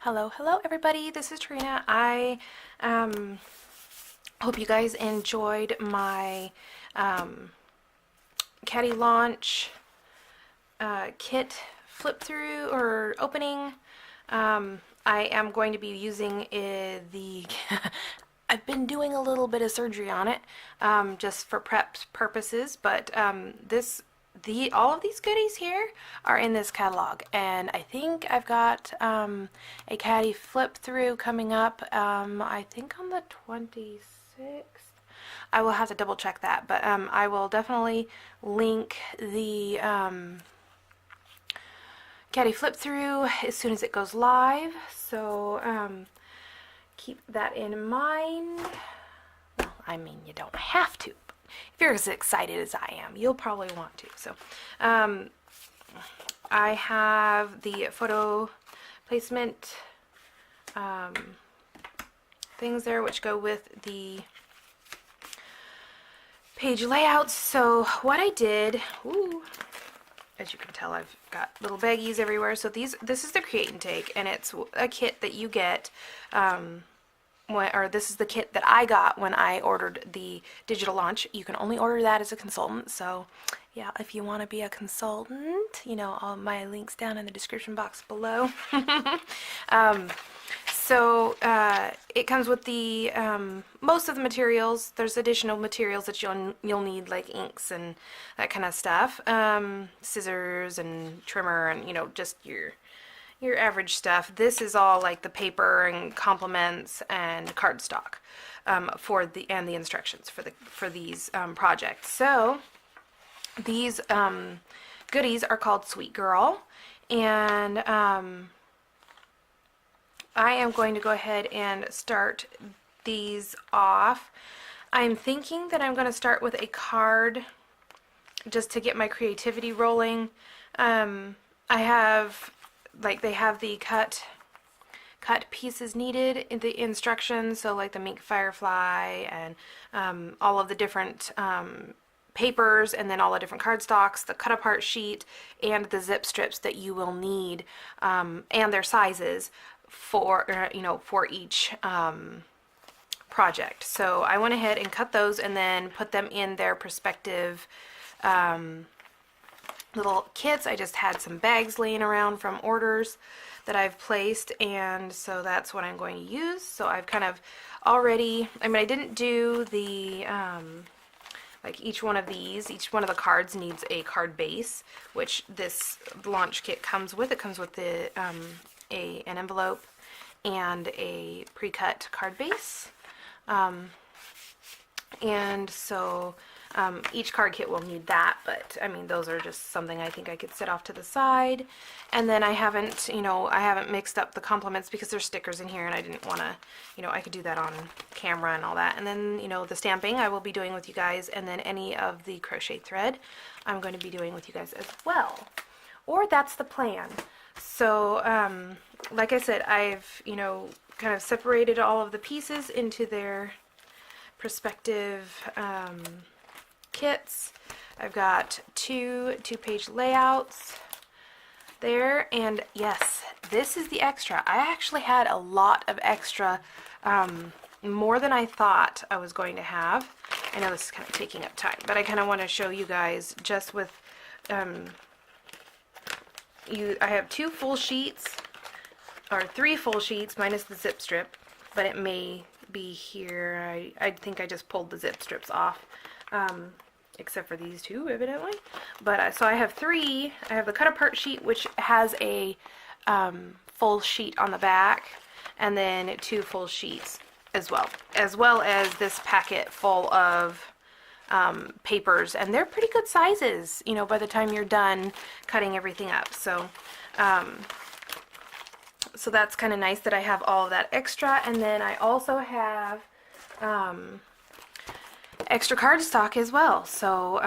Hello everybody, this is Trina. I hope you guys enjoyed my Catty launch kit flip through or opening. I am going to be using the I've been doing a little bit of surgery on it just for prep purposes, but all of these goodies here are in this catalog, and I think I've got a Catty flip through coming up, I think on the 26th. I will have to double check that, but I will definitely link the Catty flip through as soon as it goes live, so keep that in mind. Well, I mean, you don't have to. If you're as excited as I am, you'll probably want to. So I have the photo placement things there which go with the page layouts. So what I did, as you can tell, I've got little baggies everywhere. So this is the Create and Take, and it's a kit that you get this is the kit that I got when I ordered the digital launch. You can only order that as a consultant, so yeah, if you want to be a consultant, you know, all my links down in the description box below. It comes with the most of the materials. There's additional materials that you'll need, like inks and that kind of stuff, scissors and trimmer, and you know, just your average stuff. This is all like the paper and complements and cardstock for the instructions for these projects. So these goodies are called Sweet Girl, and I am going to go ahead and start these off. I'm thinking that I'm going to start with a card just to get my creativity rolling. I have, like, they have the cut pieces needed in the instructions, so like the mink firefly and all of the different papers, and then all the different cardstocks, the cut apart sheet, and the zip strips that you will need, and their sizes for for each project. So I went ahead and cut those and then put them in their respective little kits. I just had some bags laying around from orders that I've placed, and so that's what I'm going to use. So I've kind of already, I mean, I didn't do the like each one of the cards needs a card base, which this launch kit comes with. It comes with the an envelope and a pre-cut card base, and so each card kit will need that, but I mean, those are just something I think I could set off to the side. And then I haven't mixed up the complements because there's stickers in here, and I didn't want to, I could do that on camera and all that. And then, the stamping I will be doing with you guys, and then any of the crochet thread I'm going to be doing with you guys as well. Or that's the plan. So, like I said, I've, kind of separated all of the pieces into their respective kits. I've got two-page layouts there, and yes, this is the extra. I actually had a lot of extra, more than I thought I was going to have. I know this is kind of taking up time, but I kind of want to show you guys just with I have 2 full sheets, or 3 full sheets minus the zip strip, but it may be here. I think I just pulled the zip strips off, except for these 2 evidently. But so I have 3. I have the cut apart sheet, which has a full sheet on the back, and then 2 full sheets as well as this packet full of papers, and they're pretty good sizes, by the time you're done cutting everything up. So so that's kind of nice that I have all of that extra. And then I also have extra cardstock as well. So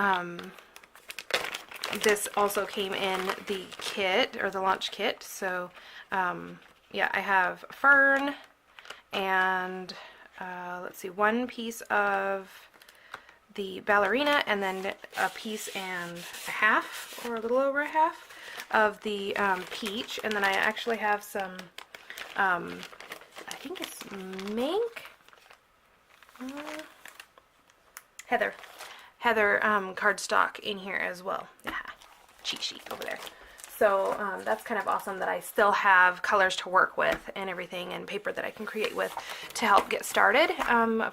this also came in the kit, or the launch kit. So yeah, I have fern and let's see, 1 piece of the ballerina, and then a piece and a half, or a little over a half, of the peach. And then I actually have some I think it's Mink. Heather cardstock in here as well. Yeah, cheat sheet over there. So that's kind of awesome that I still have colors to work with and everything, and paper that I can create with to help get started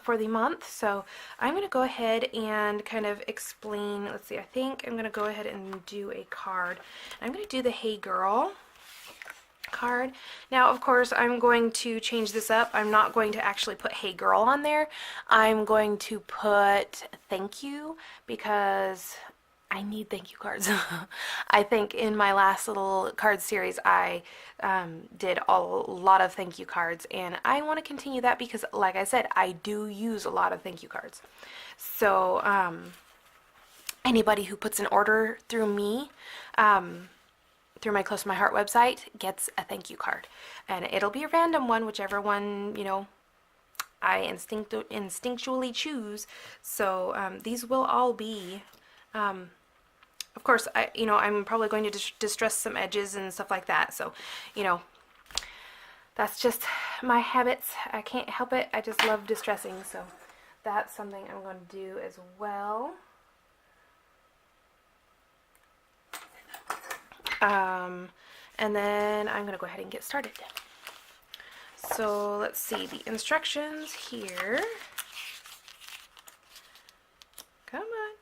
for the month. So I'm going to go ahead and kind of explain. Let's see, I think I'm going to go ahead and do a card. I'm going to do the Hey Girl card. Now, of course, I'm going to change this up. I'm not going to actually put Hey Girl on there. I'm going to put thank you, because I need thank you cards. I think in my last little card series I did a lot of thank you cards, and I want to continue that because, like I said, I do use a lot of thank you cards. So anybody who puts an order through me, through my Close to My Heart website, gets a thank you card, and it'll be a random one, whichever one, you know, I instinctually choose. So these will all be of course, I'm probably going to distress some edges and stuff like that. So, that's just my habits. I can't help it. I just love distressing. So that's something I'm going to do as well. And then I'm going to go ahead and get started. So let's see the instructions here. Come on.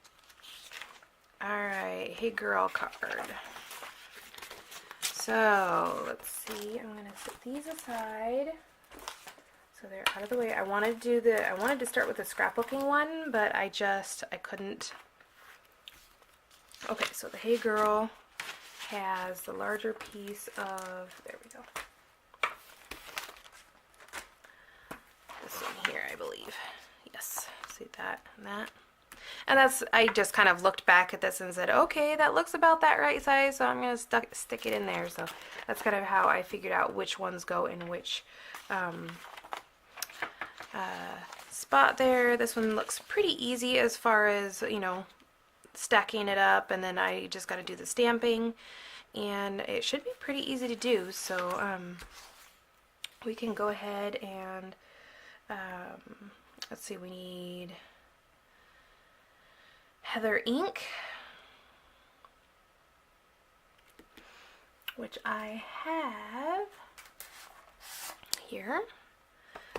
Alright, Hey Girl card. So, let's see, I'm going to set these aside so they're out of the way. I wanted to start with the scrapbooking one, but I couldn't. Okay, so the Hey Girl has the larger piece of, there we go. This one here, I believe. Yes, see that and that. And I just kind of looked back at this and said, okay, that looks about that right size, so I'm going to stick it in there. So that's kind of how I figured out which ones go in which spot there. This one looks pretty easy as far as, stacking it up, and then I just got to do the stamping, and it should be pretty easy to do. So we can go ahead and, let's see, we need Heather ink, which I have here,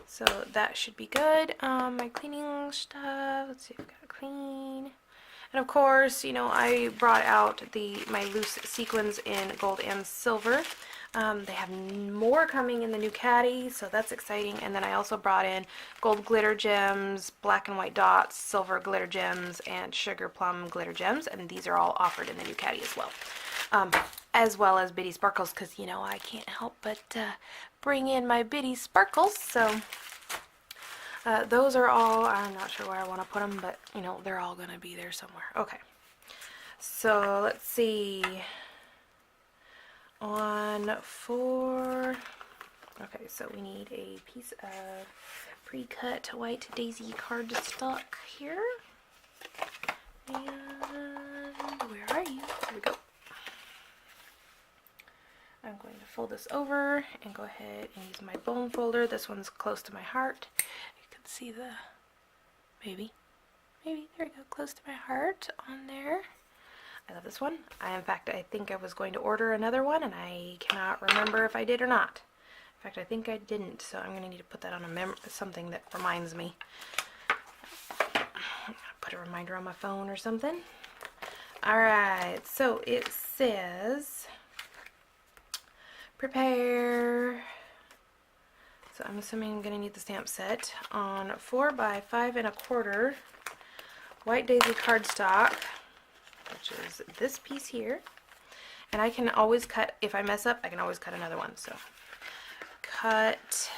so that should be good. My cleaning stuff, let's see if I've got to clean, and of course, I brought out my loose sequins in gold and silver. They have more coming in the new Catty, so that's exciting. And then I also brought in gold glitter gems, black and white dots, silver glitter gems, and sugar plum glitter gems, and these are all offered in the new Catty as well as Bitty Sparkles, because I can't help but bring in my Bitty Sparkles. So those are all, I'm not sure where I want to put them, but they're all going to be there somewhere. Okay, so let's see. Okay, so we need a piece of pre-cut white daisy cardstock here. And where are you? Here we go. I'm going to fold this over and go ahead and use my bone folder. This one's close to my heart. You can see maybe, there we go, close to my heart on there. I love this one. In fact, I think I was going to order another one, and I cannot remember if I did or not. In fact, I think I didn't, so I'm going to need to put that on something that reminds me. Put a reminder on my phone or something. Alright, so it says prepare. So I'm assuming I'm going to need the stamp set on 4x5 1/4 white daisy cardstock, which is this piece here, and I can always cut, if I mess up, I can always cut another one. So cut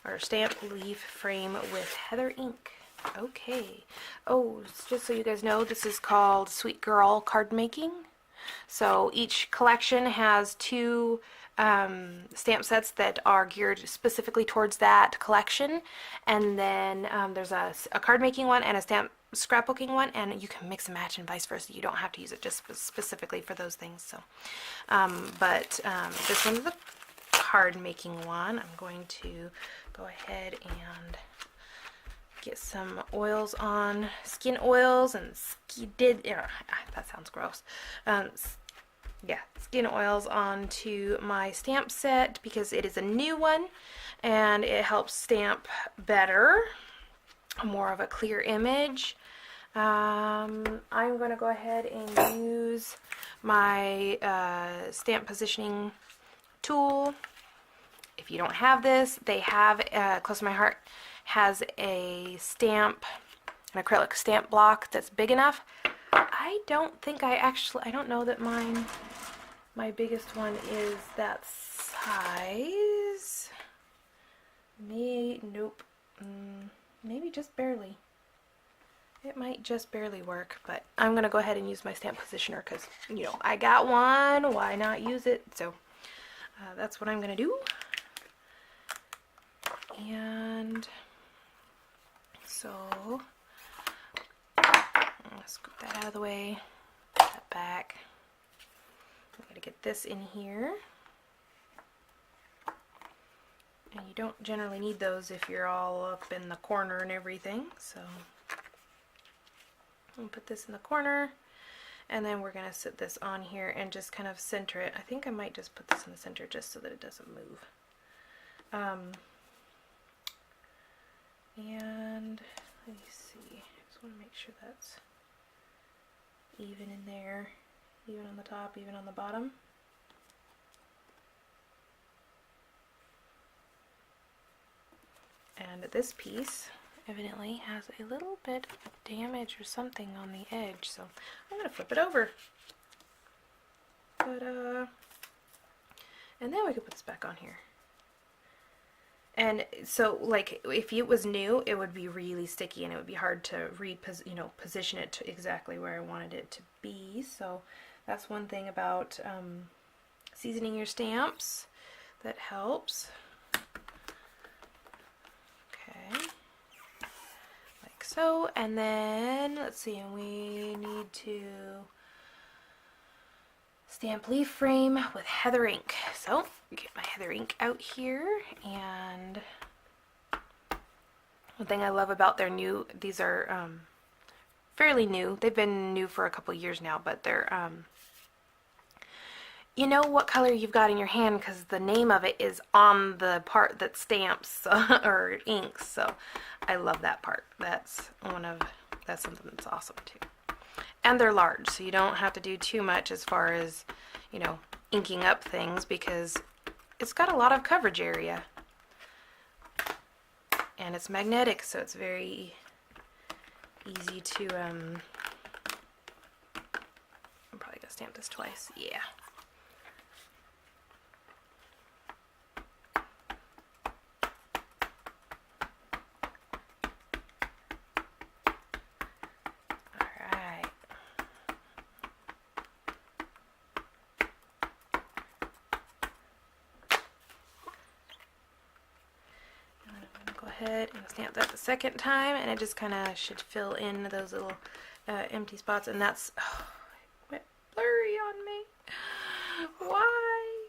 or stamp leaf frame with Heather ink. Okay. Oh, just so you guys know, this is called Sweet Girl Card Making. So each collection has 2 stamp sets that are geared specifically towards that collection, and then there's a card making one and a scrapbooking one, and you can mix and match and vice versa. You don't have to use it just specifically for those things. So, this one's the card making one, I'm going to go ahead and get some oils on, skin oils and that sounds gross. Yeah, skin oils onto my stamp set because it is a new one and it helps stamp better, more of a clear image. I'm going to go ahead and use my stamp positioning tool. If you don't have this, they have, Close to My Heart has a stamp, an acrylic stamp block that's big enough. I don't know that my biggest one is that size. Nope. Maybe just barely. It might just barely work, but I'm going to go ahead and use my stamp positioner because, you know, I got one, why not use it? So that's what I'm going to do. And so let's scoop that out of the way, put that back. I'm going to get this in here. And you don't generally need those if you're all up in the corner and everything, so I'll put this in the corner, and then we're going to sit this on here and just kind of center it. I think I might just put this in the center just so that it doesn't move. And let me see, I just want to make sure that's even in there, even on the top, even on the bottom. And this piece evidently has a little bit of damage or something on the edge, so I'm going to flip it over. Ta-da! And then we can put this back on here. And so, like, if it was new, it would be really sticky and it would be hard to position it to exactly where I wanted it to be. So that's one thing about seasoning your stamps that helps. Okay, like so. And then let's see, we need to stamp leaf frame with heather ink. So get my heather ink out here, and one thing I love about these are fairly new. They've been new for a couple years now, but they're you know what color you've got in your hand because the name of it is on the part that stamps or inks. So I love that part. That's something that's awesome too. And they're large, so you don't have to do too much as far as, you know, inking up things because it's got a lot of coverage area. And it's magnetic, so it's very easy to, I'm probably gonna stamp this twice, yeah. Ahead and stamp that the second time, and it just kind of should fill in those little empty spots, and that's it went blurry on me. Why?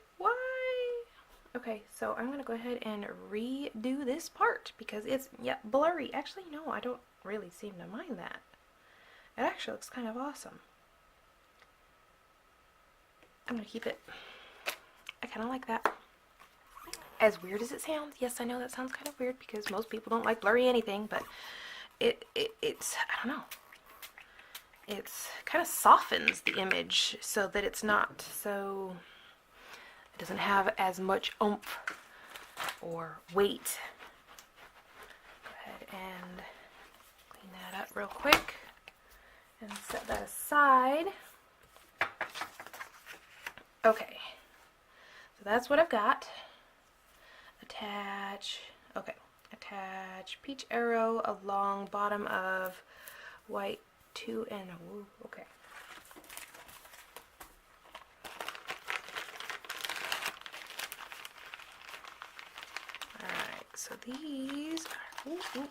Okay, so I'm gonna go ahead and redo this part because it's blurry. Actually, no, I don't really seem to mind that. It actually looks kind of awesome. I'm gonna keep it. I kind of like that. As weird as it sounds, yes, I know that sounds kind of weird because most people don't like blurry anything, but it's, I don't know, it's kind of softens the image so that it's not so, it doesn't have as much oomph or weight. Go ahead and clean that up real quick and set that aside. Okay, so that's what I've got. Attach peach arrow along bottom of white 2 and okay. Alright, so these are,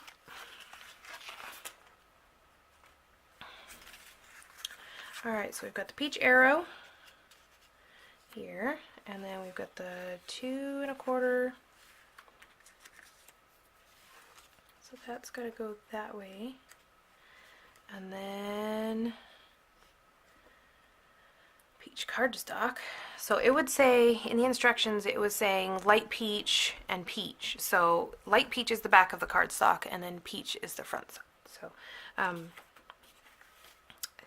Alright, so we've got the peach arrow, here, and then we've got the 2 1/4. So that's got to go that way. And then peach cardstock. So it would say, in the instructions, it was saying light peach and peach. So light peach is the back of the cardstock, and then peach is the front side. So I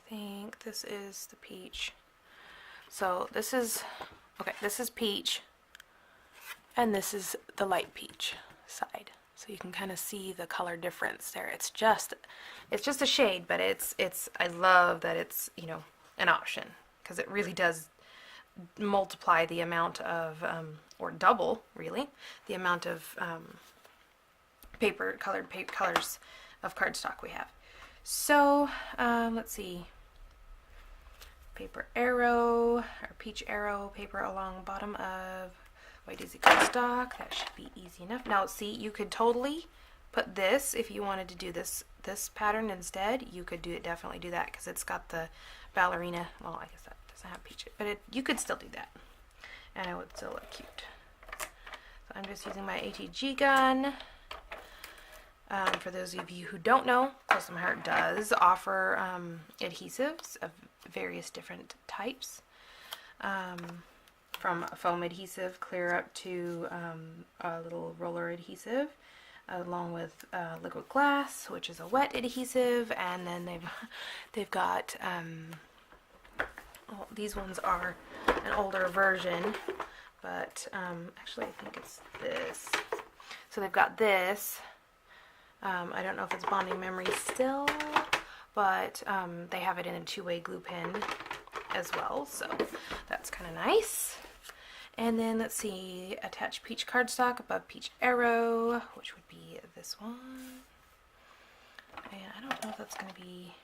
think this is the peach. So this is, okay, this is peach, and this is the light peach side. So you can kind of see the color difference there. It's just a shade, but I love that it's, you know, an option, because it really does multiply the amount of, or double, really, the amount of colored paper colors of cardstock we have. So let's see, paper arrow, or peach arrow paper along bottom of white easy cardstock. That should be easy enough. Now see, you could totally put this, if you wanted to do this pattern instead, you could definitely do that, because it's got the ballerina. Well, I guess that doesn't have peach, but you could still do that, and it would still look cute. So I'm just using my ATG gun. For those of you who don't know, Close to My Heart does offer adhesives of various different types, from a foam adhesive clear up to a little roller adhesive, along with liquid glass, which is a wet adhesive, and then they've got well, these ones are an older version, but actually I think it's this. So they've got this. I don't know if it's bonding memory still, but they have it in a 2-way glue pen as well, so that's kind of nice. And then let's see, attach peach cardstock above peach arrow, which would be this one. And I don't know if that's going to be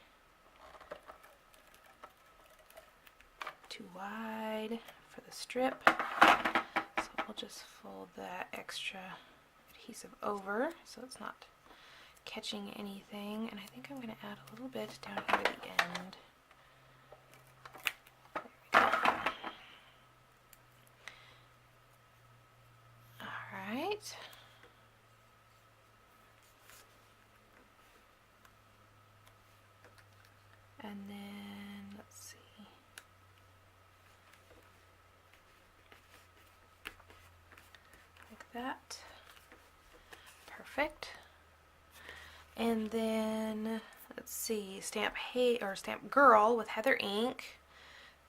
too wide for the strip, so we'll just fold that extra adhesive over so it's not catching anything. And I think I'm going to add a little bit down here at the end. Alright. And then, let's see. Like that. Perfect. And then, let's see, stamp stamp girl with heather ink,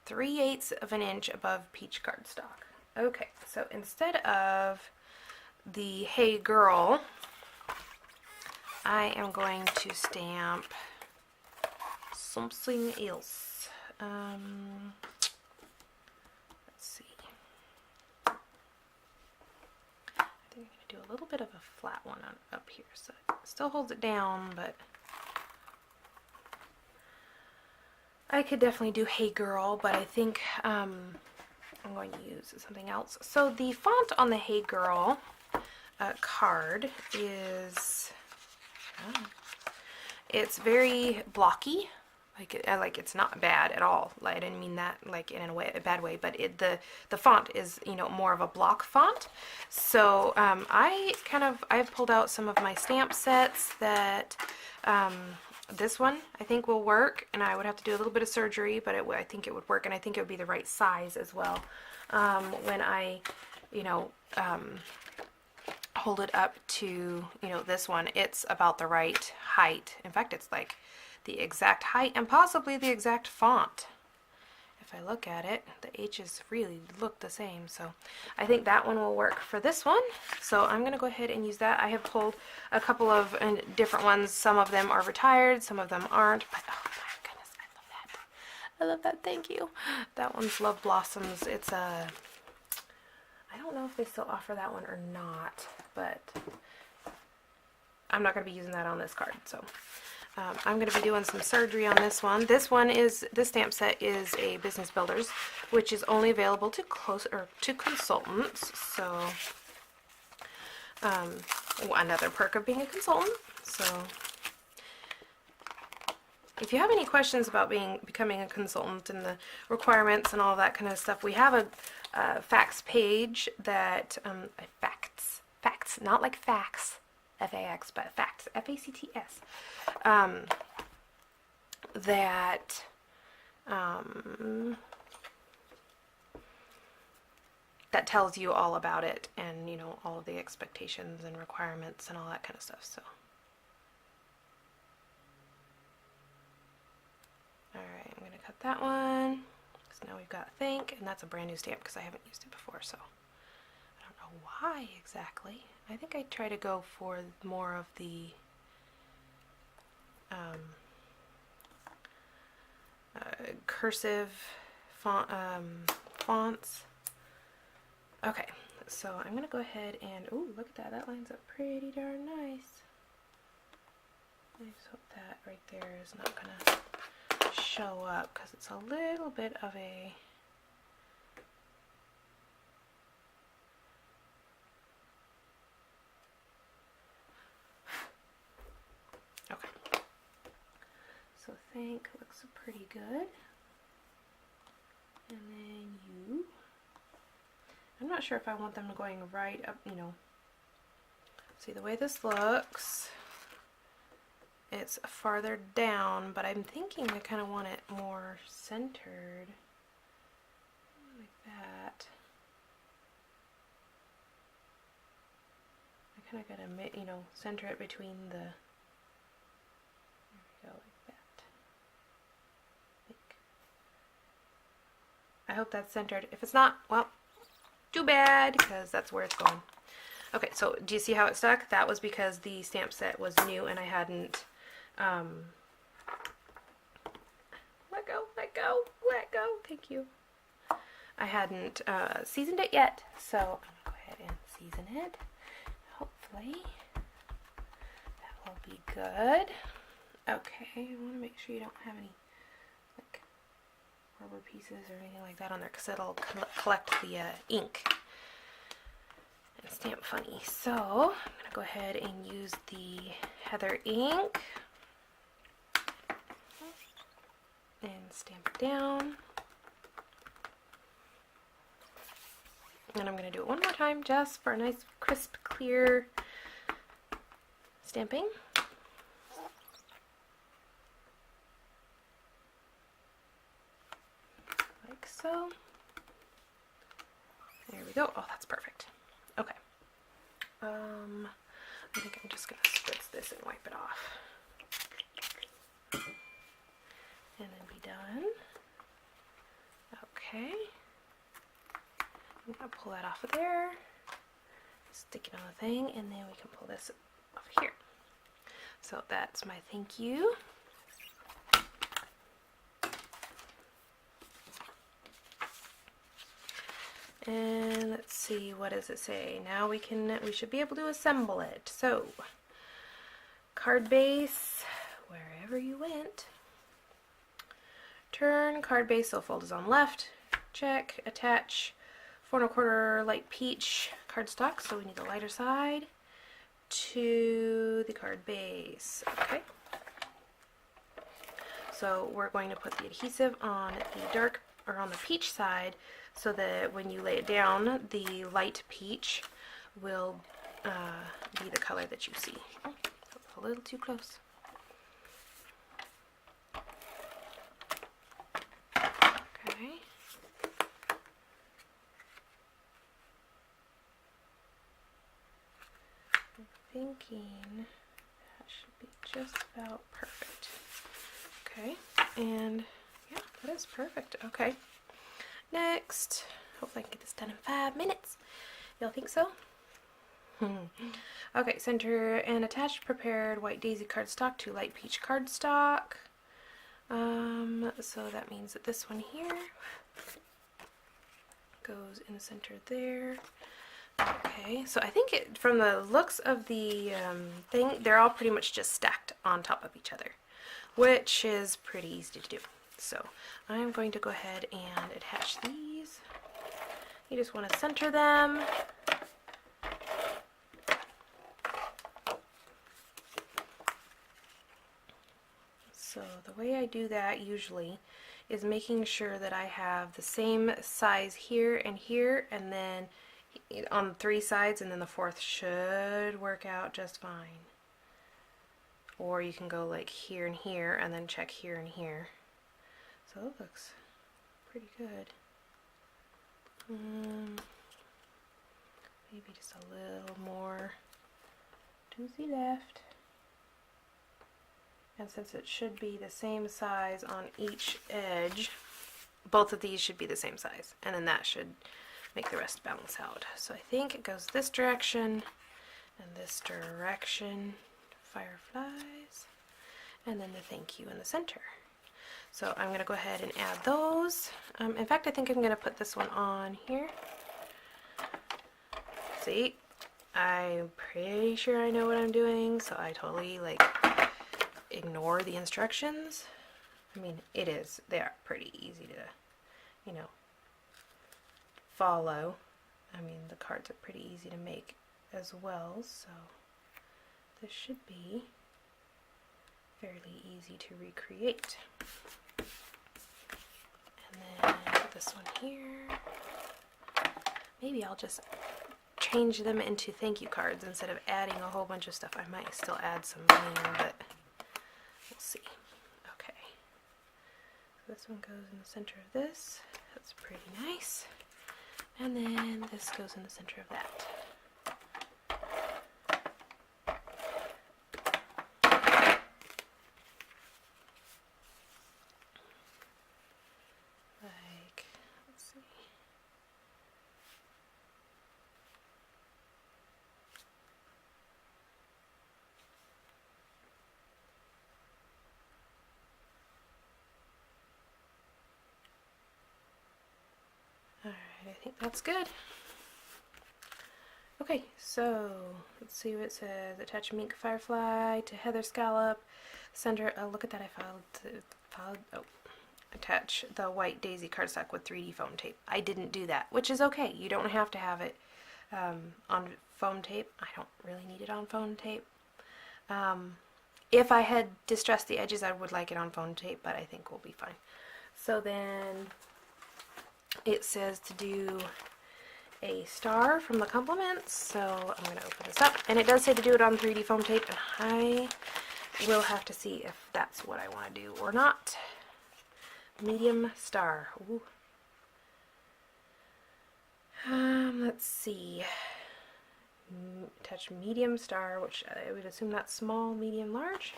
3/8 of an inch above peach cardstock. Okay, so instead of the Hey Girl, I am going to stamp something else. Let's see. I think I'm going to do a little bit of a flat one up here, so it still holds it down, but I could definitely do Hey Girl, but I think I'm going to use something else. So the font on the Hey Girl card is, it's very blocky. Like it's not bad at all. Like, I didn't mean that like in a bad way, but the font is, you know, more of a block font. So I've pulled out some of my stamp sets that this one I think will work, and I would have to do a little bit of surgery, but I think it would work, and I think it would be the right size as well. When I, you know, hold it up to, you know, this one, it's about the right height. In fact, it's like the exact height and possibly the exact font. If I look at it, the H's really look the same, so I think that one will work for this one. So I'm going to go ahead and use that. I have pulled a couple of different ones. Some of them are retired, some of them aren't, but oh my goodness, I love that. I love that, thank you. That one's Love Blossoms. It's a, I don't know if they still offer that one or not, but I'm not going to be using that on this card, so I'm going to be doing some surgery on this one. This stamp set is a Business Builders, which is only available to consultants. So another perk of being a consultant. So if you have any questions about becoming a consultant and the requirements and all that kind of stuff, we have facts page that, facts, not like facts, F-A-X, but facts, F-A-C-T-S, that that tells you all about it, and you know, all of the expectations and requirements and all that kind of stuff. So alright, I'm going to cut that one. So now we've got thank, and that's a brand new stamp because I haven't used it before, so I don't know why exactly. I think I try to go for more of the cursive fonts. Okay, so I'm going to go ahead and, ooh, look at that, that lines up pretty darn nice. I just hope that right there is not going to show up because it's a little bit of a okay, so thank looks pretty good, and then you, I'm not sure if I want them going right up, you know, see the way this looks, it's farther down, but I'm thinking I kind of want it more centered, like that. I kind of got to, you know, center it between the, there we go, like that. I hope that's centered. If it's not, well, too bad, because that's where it's going. Okay, so do you see how it stuck? That was because the stamp set was new and I hadn't, let go, let go, let go, thank you. I hadn't seasoned it yet, so I'm going to go ahead and season it. Hopefully that will be good. Okay, I want to make sure you don't have any like rubber pieces or anything like that on there, because it'll collect the ink and stamp funny. So I'm going to go ahead and use the Heather ink and stamp it down. And I'm going to do it one more time just for a nice crisp, clear stamping. Like so. There we go. Oh, that's perfect. Okay. I think I'm just going to spritz this and wipe it off. And then be done. Okay. I'm going to pull that off of there, stick it on the thing, and then we can pull this off here. So that's my thank you. And let's see, what does it say? Now we should be able to assemble it. So, card base, wherever you went. Turn, card base, so fold is on left. Check, attach 4 1/4 light peach cardstock, so we need the lighter side to the card base. Okay. So we're going to put the adhesive on the dark, or on the peach side, so that when you lay it down, the light peach will be the color that you see. Oh, that's a little too close. Okay. I'm thinking that should be just about perfect. Okay, and yeah, that is perfect. Okay, next, hopefully I can get this done in 5 minutes. Y'all think so? Okay, center and attach prepared white daisy cardstock to light peach cardstock. So that means that this one here goes in the center there. Okay, so I think from the looks of the thing, they're all pretty much just stacked on top of each other, which is pretty easy to do. So I'm going to go ahead and attach these. You just want to center them. So the way I do that usually is making sure that I have the same size here, and then on 3 sides, and then the 4th should work out just fine. Or you can go like here and here, and then check here and here. So it looks pretty good. Maybe just a little more to the left. And since it should be the same size on each edge, both of these should be the same size, and then that should make the rest balance out. So I think it goes this direction and this direction, fireflies, and then the thank you in the center. So I'm going to go ahead and add those. In fact, I think I'm going to put this one on here. See, I'm pretty sure I know what I'm doing, so I totally like ignore the instructions. I mean, they are pretty easy to, you know, follow. I mean, the cards are pretty easy to make as well, so this should be fairly easy to recreate. And then this one here, maybe I'll just change them into thank you cards instead of adding a whole bunch of stuff. I might still add some in, but we'll see. Okay, so this one goes in the center of this. That's pretty nice. And then this goes in the center of that. Like, let's see. Alright, I think that's good. Okay, so let's see what it says. Attach mink firefly to heather scallop. Center, look at that, I attach the white daisy cardstock with 3D foam tape. I didn't do that, which is okay. You don't have to have it on foam tape. I don't really need it on foam tape. If I had distressed the edges, I would like it on foam tape, but I think we'll be fine. So then it says to do a star from the compliments, so I'm going to open this up, and it does say to do it on 3D foam tape, and I will have to see if that's what I want to do or not. Medium star. Ooh. Let's see. Touch medium star, which I would assume that's small, medium, large.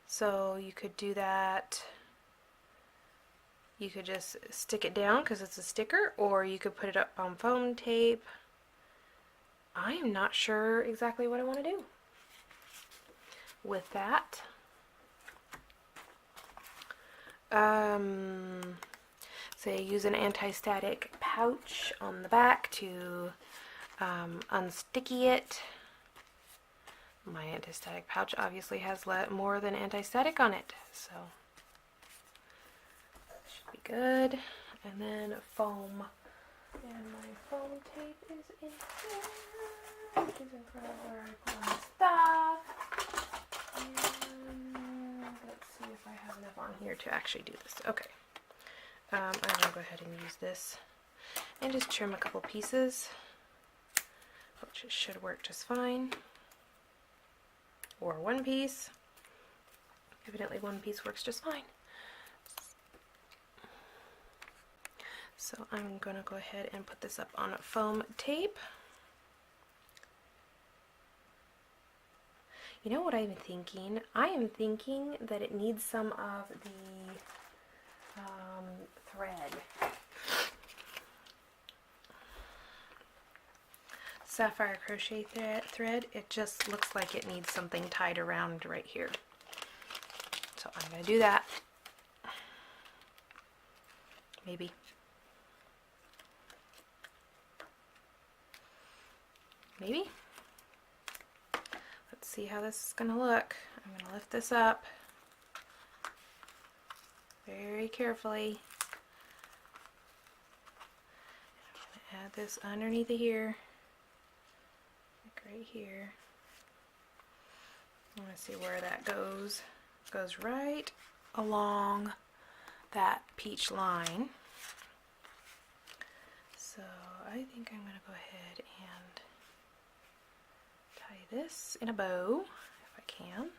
So you could do that. You could just stick it down because it's a sticker, or you could put it up on foam tape. I am not sure exactly what I want to do with that. Say use an anti-static pouch on the back to unsticky it. My anti-static pouch obviously has more than anti-static on it, so that should be good. And then foam, and my foam tape is in here, which is in front of where I put my stuff. And let's see if I have enough on here to actually do this. Okay. I'm going to go ahead and use this and just trim a couple pieces, which should work just fine. Or one piece. Evidently one piece works just fine. So I'm going to go ahead and put this up on foam tape. You know what I'm thinking? I am thinking that it needs some of the thread. Sapphire crochet thread. It just looks like it needs something tied around right here. So I'm going to do that. Maybe. Maybe. Let's see how this is going to look. I'm going to lift this up very carefully. I'm going to add this underneath of here, like right here. I want to see where that goes. It goes right along that peach line. So I think I'm going to go ahead and tie this in a bow if I can.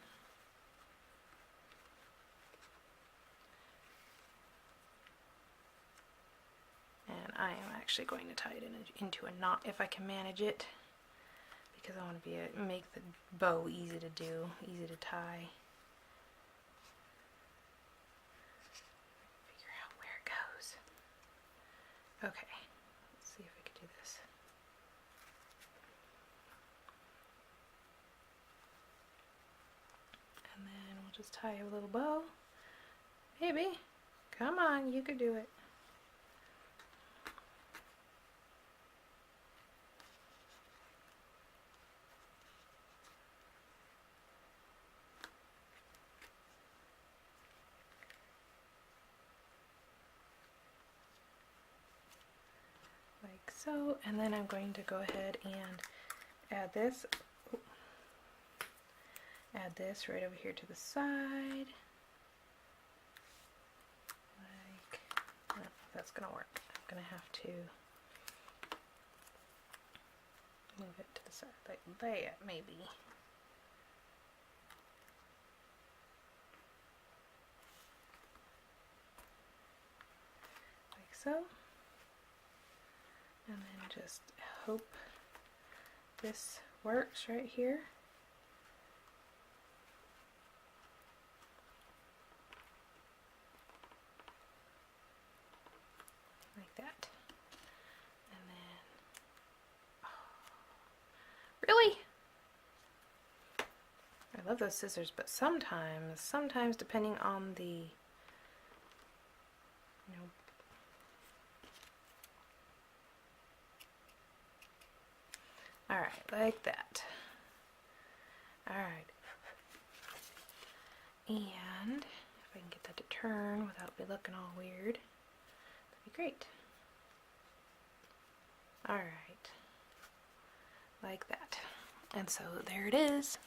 And I am actually going to tie it into a knot if I can manage it, because I want to make the bow easy to do, easy to tie. Figure out where it goes. Okay, let's see if I can do this. And then we'll just tie a little bow. Baby, come on, you could do it. Like so, and then I'm going to go ahead and add this right over here to the side. Like, I don't know if that's gonna work. I'm gonna have to move it to the side like that, maybe. Like so. And then just hope this works right here. Like that. And then, oh, really? I love those scissors, but sometimes depending on the, you know, alright, like that. Alright. And if I can get that to turn without me looking all weird, that'd be great. Alright. Like that. And so there it is.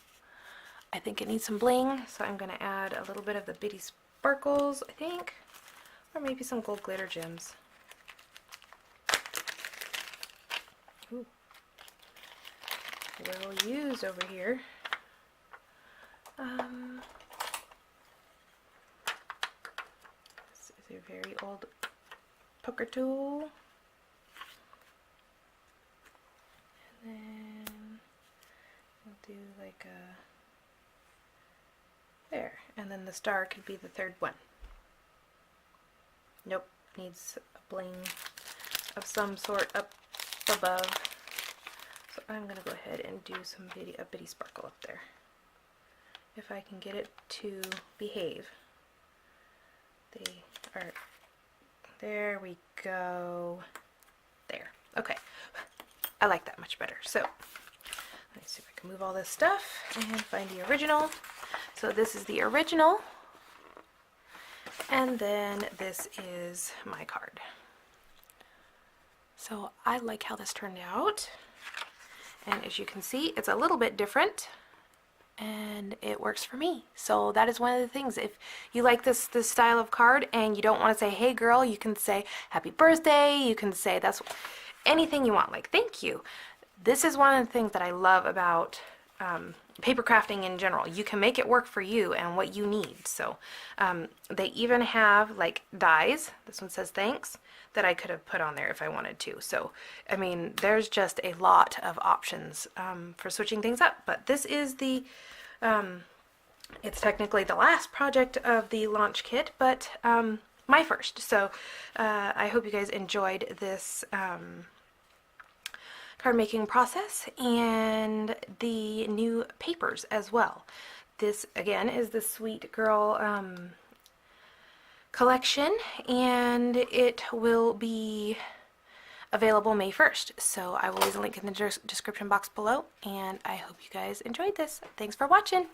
I think it needs some bling, so I'm going to add a little bit of the bitty sparkles, I think. Or maybe some gold glitter gems. Ooh. Well used over here. This is a very old poker tool. And then we'll do like a, there, and then the star could be the third one. Nope, needs a bling of some sort up above. So I'm going to go ahead and do some a bitty sparkle up there. If I can get it to behave. There we go. There. Okay. I like that much better. So, let me see if I can move all this stuff and find the original. So this is the original. And then this is my card. So I like how this turned out. And as you can see, it's a little bit different, and it works for me. So that is one of the things. If you like this style of card and you don't want to say, hey girl, you can say happy birthday. You can say that's anything you want, like thank you. This is one of the things that I love about paper crafting in general. You can make it work for you and what you need. So they even have like dies. This one says thanks, that I could have put on there if I wanted to. So I mean, there's just a lot of options for switching things up. But this is the it's technically the last project of the launch kit, but my first. So I hope you guys enjoyed this card making process and the new papers as well. This again is the Sweet Girl collection, and it will be available May 1st. So I will leave a link in the description box below, and I hope you guys enjoyed this. Thanks for watching.